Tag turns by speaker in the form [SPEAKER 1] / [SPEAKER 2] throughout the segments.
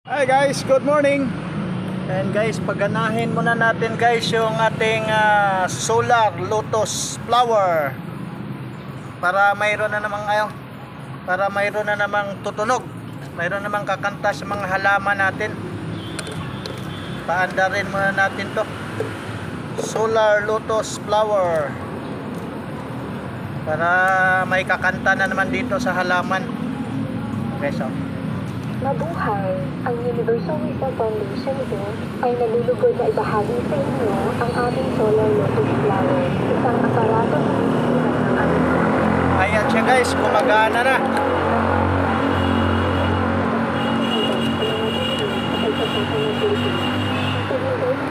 [SPEAKER 1] Hi guys, good morning. And guys, paganahin muna natin guys yung ating solar lotus flower para mayroon na namang tutunog, mayroon namang kakanta sa mga halaman natin. Paandarin muna natin to solar lotus flower para may kakanta na naman dito sa halaman. Okay, so
[SPEAKER 2] Mabuhay! Ang Universal Wisdom Foundation Inc. ay nalulugod na ibahagi sa inyo ang aming solar lotus flower, isang aparato na sisihan ng aming
[SPEAKER 1] ayan siya guys, gumagana na.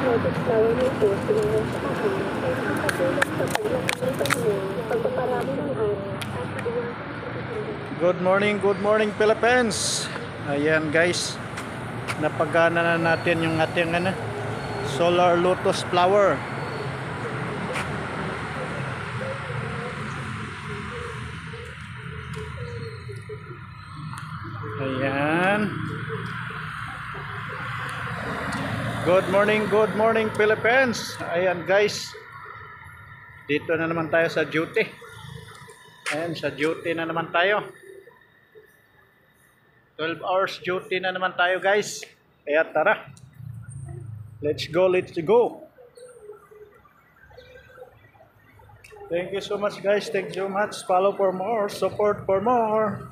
[SPEAKER 2] lotus flower nito sa inyong samahan ay nakatulong sa paglaki ng pagmay, pagpaparami ng ani, at iwan
[SPEAKER 1] Good morning Philippines. Ayan guys, napagana na natin yung ating solar lotus flower. Ayan. Good morning Philippines. Ayan guys, dito na naman tayo sa duty. Ayan, sa duty na naman tayo. 12 hours duty na naman tayo guys. Kaya tara. Let's go. Thank you so much guys. Thank you so much. Follow for more. Support for more.